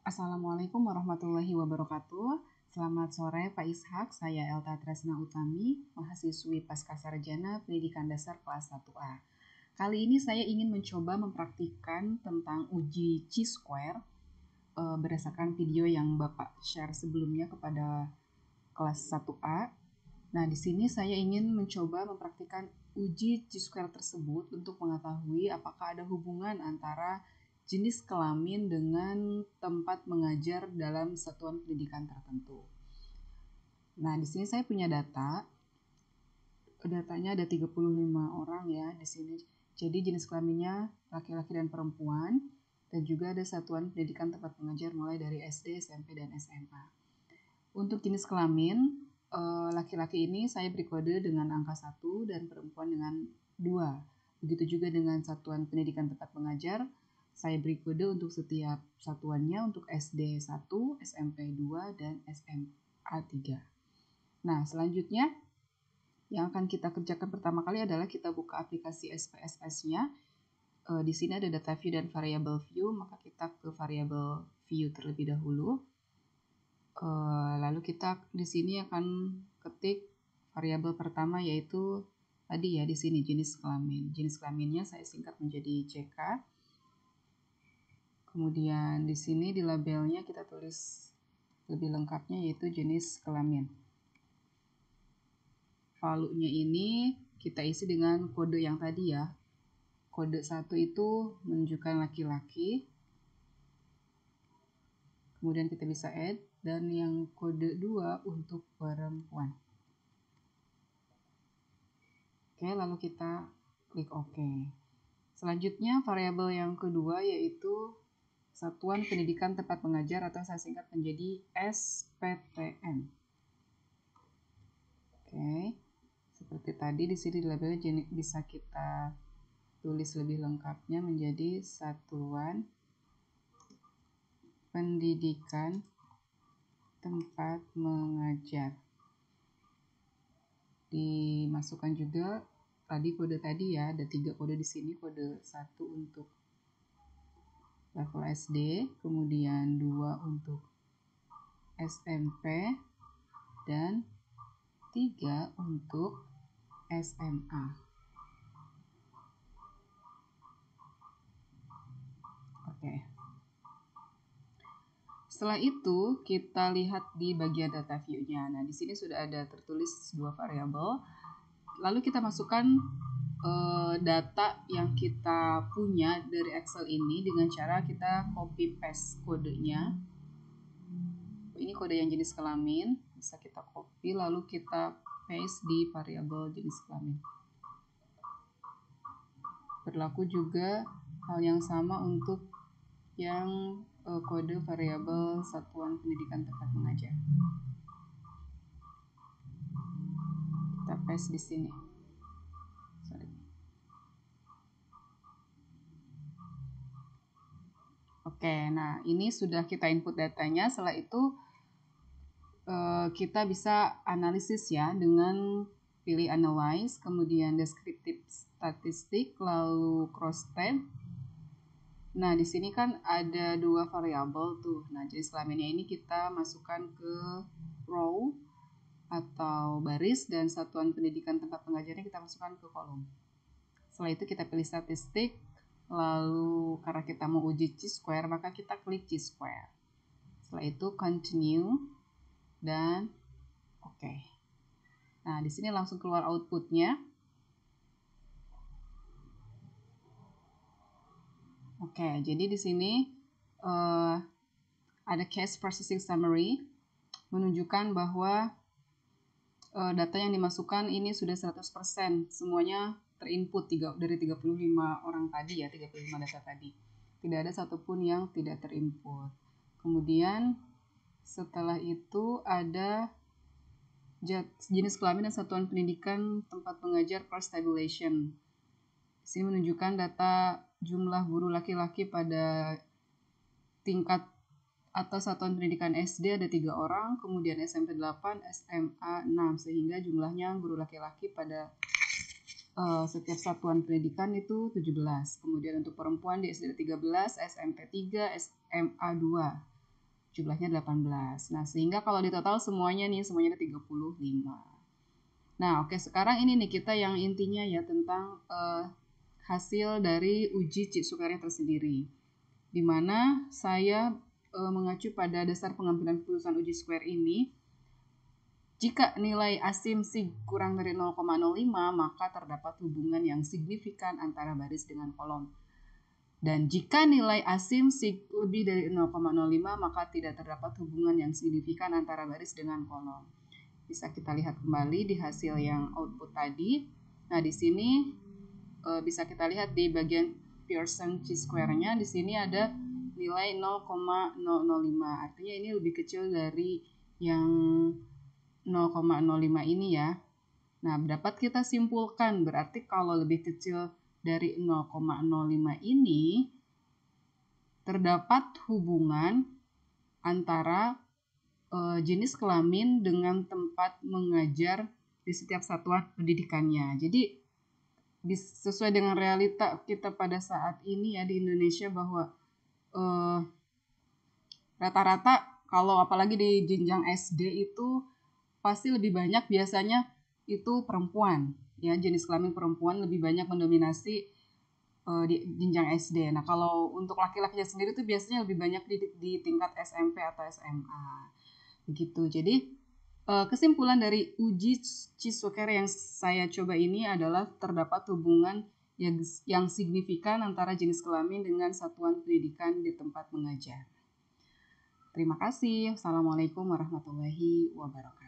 Assalamualaikum warahmatullahi wabarakatuh. Selamat sore Pak Ishak, saya Elta Tresna Utami, mahasiswi Pascasarjana Pendidikan Dasar kelas 1A. Kali ini saya ingin mencoba mempraktikkan tentang uji Chi-square berdasarkan video yang Bapak share sebelumnya kepada kelas 1A. Nah, di sini saya ingin mencoba mempraktikkan uji Chi-square tersebut untuk mengetahui apakah ada hubungan antara jenis kelamin dengan tempat mengajar dalam satuan pendidikan tertentu. Nah, di sini saya punya data. Datanya ada 35 orang ya di sini. Jadi jenis kelaminnya laki-laki dan perempuan, dan juga ada satuan pendidikan tempat mengajar mulai dari SD, SMP, dan SMA. Untuk jenis kelamin, laki-laki ini saya beri kode dengan angka 1 dan perempuan dengan 2. Begitu juga dengan satuan pendidikan tempat mengajar, saya beri kode untuk setiap satuannya untuk SD 1, SMP 2, dan SMA 3. Nah, selanjutnya yang akan kita kerjakan pertama kali adalah kita buka aplikasi SPSS-nya. Di sini ada data view dan variable view, maka kita ke variable view terlebih dahulu. Lalu kita di sini akan ketik variabel pertama, yaitu tadi ya di sini jenis kelamin. Jenis kelaminnya saya singkat menjadi CK. Kemudian di sini di labelnya kita tulis lebih lengkapnya, yaitu jenis kelamin. Value-nya ini kita isi dengan kode yang tadi ya. Kode 1 itu menunjukkan laki-laki. Kemudian kita bisa add, dan yang kode 2 untuk perempuan. Oke, lalu kita klik OK. Selanjutnya variabel yang kedua yaitu Satuan Pendidikan Tempat Mengajar, atau saya singkat menjadi SPTN. Oke, seperti tadi di sini di labelnya bisa kita tulis lebih lengkapnya menjadi Satuan Pendidikan Tempat Mengajar. Dimasukkan juga tadi kode tadi ya, ada 3 kode di sini. Kode 1 untuk level SD, kemudian 2 untuk SMP, dan 3 untuk SMA. Oke. Setelah itu kita lihat di bagian data view-nya. Nah, di sini sudah ada tertulis 2 variabel. Lalu kita masukkan data yang kita punya dari Excel ini dengan cara kita copy paste kodenya. Ini kode yang jenis kelamin, bisa kita copy lalu kita paste di variabel jenis kelamin. Berlaku juga hal yang sama untuk yang kode variabel satuan pendidikan tempat mengajar. Kita paste di sini. Oke, nah ini sudah kita input datanya. Setelah itu kita bisa analisis ya dengan pilih analyze, kemudian descriptive statistik, lalu cross tab. Nah, di sini kan ada 2 variabel tuh. Nah, jenis kelaminnya ini kita masukkan ke row atau baris, dan satuan pendidikan tempat pengajarnya kita masukkan ke kolom. Setelah itu kita pilih statistik, lalu karena kita mau uji Chi-square, maka kita klik Chi-square. Setelah itu continue dan oke. Nah, di sini langsung keluar outputnya. Oke, jadi di sini ada case processing summary menunjukkan bahwa data yang dimasukkan ini sudah 100%, semuanya terinput dari 35 orang tadi ya, 35 data tadi. Tidak ada satupun yang tidak terinput. Kemudian setelah itu ada jenis kelamin dan satuan pendidikan tempat mengajar cross tabulation. Di sini menunjukkan data jumlah guru laki-laki pada tingkat atas satuan pendidikan SD ada 3 orang, kemudian SMP 8, SMA 6, sehingga jumlahnya guru laki-laki pada setiap satuan pendidikan itu 17. Kemudian untuk perempuan di SD 13, SMP 3, SMA 2. jumlahnya 18. Nah, sehingga kalau di total semuanya ada 35. Nah, oke, sekarang ini nih kita yang intinya ya tentang hasil dari uji Cik-Sukarya tersendiri. Di mana saya mengacu pada dasar pengambilan keputusan uji square ini, jika nilai asimsi kurang dari 0,05, maka terdapat hubungan yang signifikan antara baris dengan kolom. Dan jika nilai asimsi lebih dari 0,05, maka tidak terdapat hubungan yang signifikan antara baris dengan kolom. Bisa kita lihat kembali di hasil yang output tadi. Nah, di sini bisa kita lihat di bagian Pearson chi-square-nya, di sini ada nilai 0,005. Artinya ini lebih kecil dari yang 0,05 ini ya. Nah, dapat kita simpulkan berarti kalau lebih kecil dari 0,05 ini terdapat hubungan antara jenis kelamin dengan tempat mengajar di setiap satuan pendidikannya. Jadi sesuai dengan realita kita pada saat ini ya di Indonesia bahwa rata-rata kalau apalagi di jenjang SD itu pasti lebih banyak biasanya itu perempuan ya, jenis kelamin perempuan lebih banyak mendominasi di jenjang SD. Nah, kalau untuk laki-lakinya sendiri tuh biasanya lebih banyak di tingkat SMP atau SMA. Begitu. Jadi kesimpulan dari uji Cik-Sukarya yang saya coba ini adalah terdapat hubungan yang signifikan antara jenis kelamin dengan satuan pendidikan di tempat mengajar. Terima kasih. Assalamualaikum warahmatullahi wabarakatuh.